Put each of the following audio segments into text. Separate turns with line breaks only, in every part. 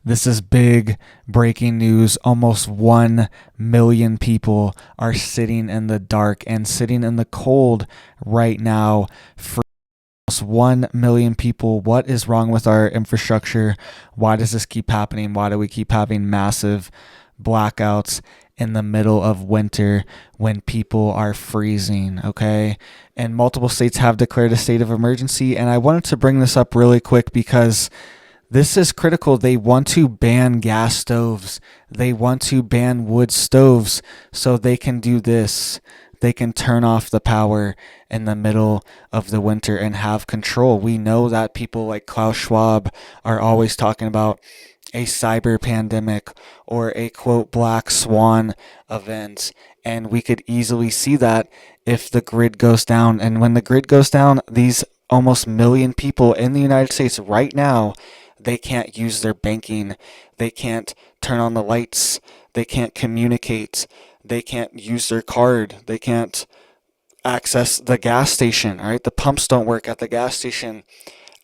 This is big breaking news. Almost 1 million people are sitting in the dark and sitting in the cold right now. For almost 1 million people. What is wrong with our infrastructure? Why does this keep happening? Why do we keep having massive blackouts in the middle of winter when people are freezing? Okay. And multiple states have declared a state of emergency. And I wanted to bring this up really quick because this is critical. They want to ban gas stoves. They want to ban wood stoves so they can do this. They can turn off the power in the middle of the winter and have control. We know that people like Klaus Schwab are always talking about a cyber pandemic or a quote black swan event. And we could easily see that if the grid goes down. And when the grid goes down, these almost million people in the United States right now, they can't use their banking. They can't turn on the lights. They can't communicate. They can't use their card. They can't access the gas station. All right. The pumps don't work at the gas station.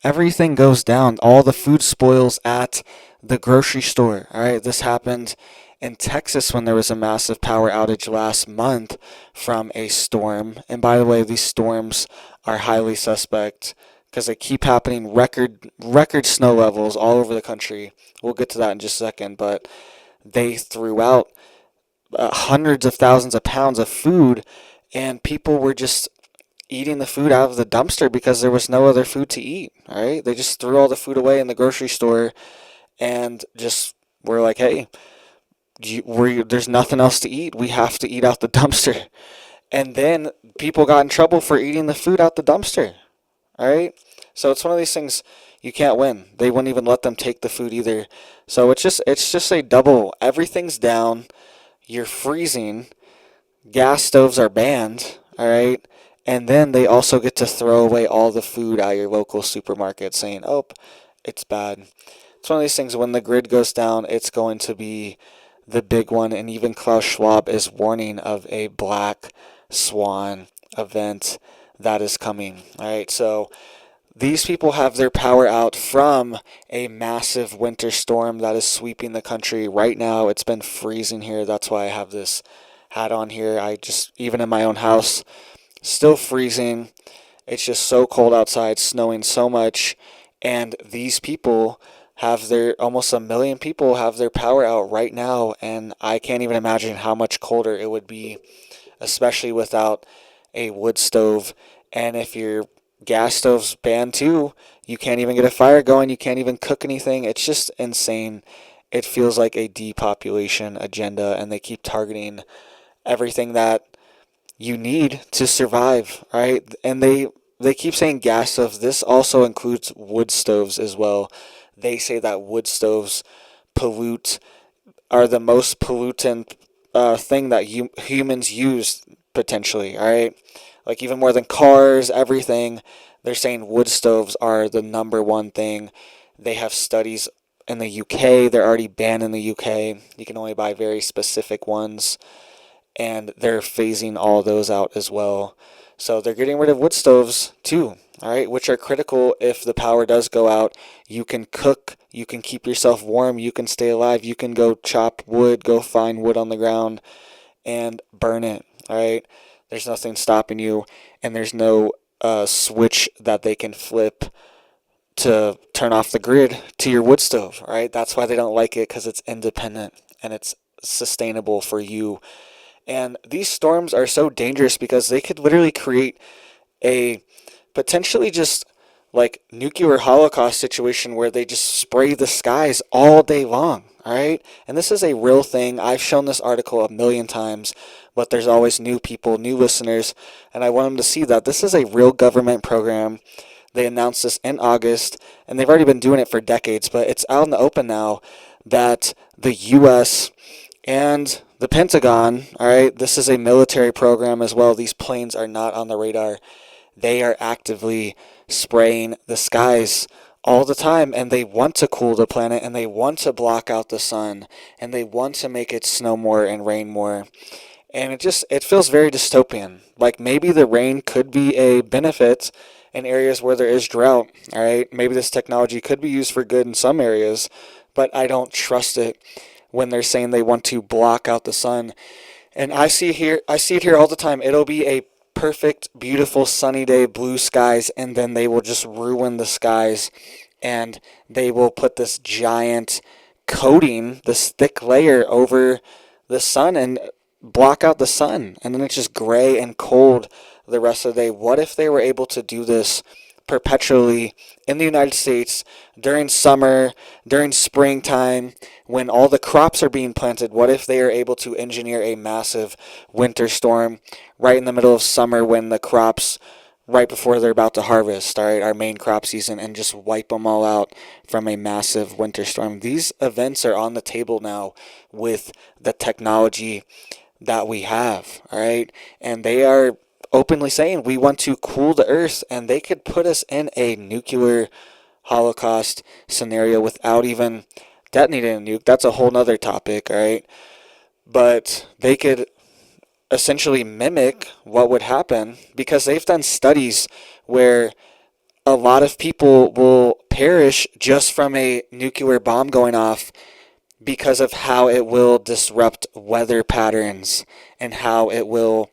Everything goes down. All the food spoils at the grocery store. All right. This happened in Texas when there was a massive power outage last month from a storm. And by the way, these storms are highly suspect because they keep happening. Record snow levels all over the country. We'll get to that in just a second. But they threw out hundreds of thousands of pounds of food, and people were just eating the food out of the dumpster because there was no other food to eat. All right, they just threw all the food away in the grocery store, and just were like, "Hey, there's nothing else to eat. We have to eat out the dumpster." And then people got in trouble for eating the food out the dumpster. All right, so it's one of these things you can't win. They wouldn't even let them take the food either. So it's just a double. Everything's down. You're freezing. Gas stoves are banned, all right? And then they also get to throw away all the food at your local supermarket saying, oh, it's bad. It's one of these things, when the grid goes down, it's going to be the big one. And even Klaus Schwab is warning of a black swan event that is coming, all right? So these people have their power out from a massive winter storm that is sweeping the country right now. It's been freezing here. That's why I have this hat on here. Even in my own house, still freezing. It's just so cold outside, snowing so much. And these people almost 1 million people have their power out right now. And I can't even imagine how much colder it would be, especially without a wood stove. And if you're gas stoves banned too, you can't even get a fire going. You can't even cook anything. It's just insane. It feels like a depopulation agenda, and they keep targeting everything that you need to survive, right? And they keep saying gas stoves. This also includes wood stoves as well. They say that wood stoves are the most pollutant thing that humans use potentially, all right? Like even more than cars, everything. They're saying wood stoves are the number one thing. They have studies in the UK. They're already banned in the UK. You can only buy very specific ones. And they're phasing all those out as well. So they're getting rid of wood stoves too, all right, which are critical if the power does go out. You can cook, you can keep yourself warm, you can stay alive, you can go chop wood, go find wood on the ground and burn it, all right? There's nothing stopping you, and there's no switch that they can flip to turn off the grid to your wood stove, right? That's why they don't like it, because it's independent and it's sustainable for you. And these storms are so dangerous because they could literally create a potentially just like nuclear holocaust situation where they just spray the skies all day long, all right? And this is a real thing. I've shown this article a million times, but there's always new people, new listeners, and I want them to see that this is a real government program. They announced this in August, and they've already been doing it for decades, but it's out in the open now that the U.S. and the Pentagon, all right, this is a military program as well. These planes are not on the radar. They are actively spraying the skies all the time, and they want to cool the planet, and they want to block out the sun, and they want to make it snow more and rain more. And it feels very dystopian. Like maybe the rain could be a benefit in areas where there is drought, all right? Maybe this technology could be used for good in some areas, but I don't trust it when they're saying they want to block out the sun. And I see it here all the time. It'll be a perfect, beautiful, sunny day, blue skies, and then they will just ruin the skies, and they will put this giant coating, this thick layer over the sun and block out the sun, and then it's just gray and cold the rest of the day. What if they were able to do this perpetually in the United States during summer, during springtime, when all the crops are being planted? What if they are able to engineer a massive winter storm right in the middle of summer when the crops, right before they're about to harvest, all right, our main crop season, and just wipe them all out from a massive winter storm? These events are on the table now with the technology that we have, all right, and they are openly saying we want to cool the earth, and they could put us in a nuclear holocaust scenario without even detonating a nuke. That's a whole nother topic, all right, but they could essentially mimic what would happen, because they've done studies where a lot of people will perish just from a nuclear bomb going off because of how it will disrupt weather patterns and how it will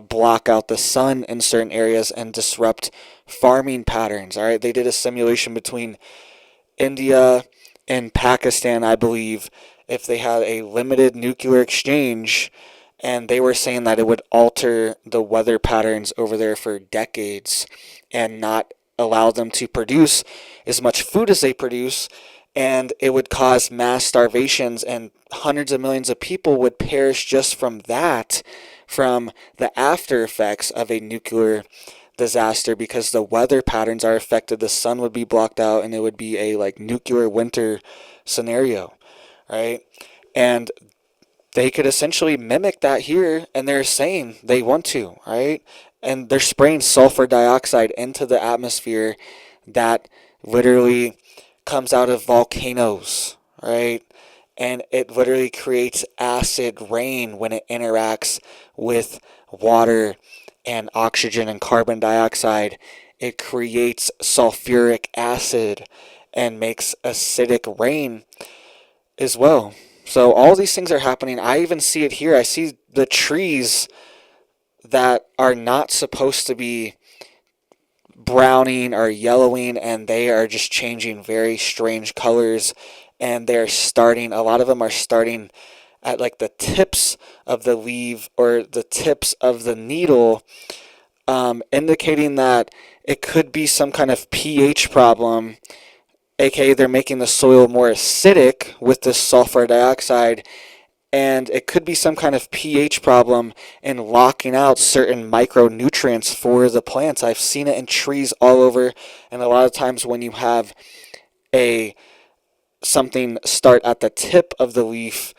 block out the sun in certain areas and disrupt farming patterns. All right, they did a simulation between India and Pakistan, I believe, if they had a limited nuclear exchange, and they were saying that it would alter the weather patterns over there for decades and not allow them to produce as much food as they produce, and it would cause mass starvations, and hundreds of millions of people would perish just from that, from the after effects of a nuclear disaster, because the weather patterns are affected. The sun would be blocked out, and it would be a like nuclear winter scenario, right? And they could essentially mimic that here, and they're saying they want to, right? And they're spraying sulfur dioxide into the atmosphere that literally comes out of volcanoes, right? And it literally creates acid rain when it interacts with water and oxygen and carbon dioxide. It creates sulfuric acid and makes acidic rain as well. So all these things are happening. I even see it here. I see the trees that are not supposed to be browning or yellowing, and they are just changing very strange colors, and they're starting, a lot of them are starting at like the tips of the leaf or the tips of the needle, indicating that it could be some kind of pH problem, aka they're making the soil more acidic with this sulfur dioxide, and it could be some kind of pH problem in locking out certain micronutrients for the plants. I've seen it in trees all over, and a lot of times when you have something start at the tip of the leaf,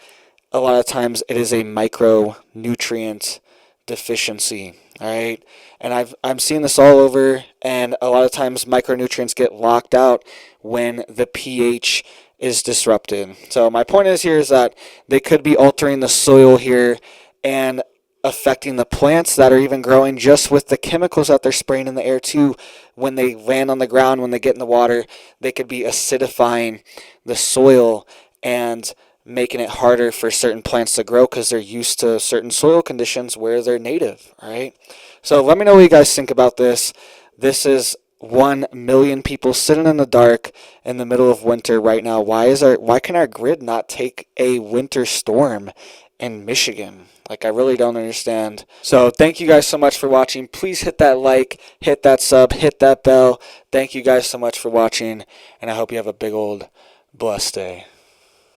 a lot of times it is a micronutrient deficiency, all right? And I'm seeing this all over, and a lot of times micronutrients get locked out when the pH is disrupted. So my point is here is that they could be altering the soil here and affecting the plants that are even growing just with the chemicals that they're spraying in the air too. When they land on the ground, when they get in the water, they could be acidifying the soil and making it harder for certain plants to grow because they're used to certain soil conditions where they're native, right? So let me know what you guys think about this. This is 1 million people sitting in the dark in the middle of winter right now. Why can our grid not take a winter storm in Michigan? Like, I really don't understand. So thank you guys so much for watching. Please hit that like, hit that sub, hit that bell. Thank you guys so much for watching, and I hope you have a big old blessed day.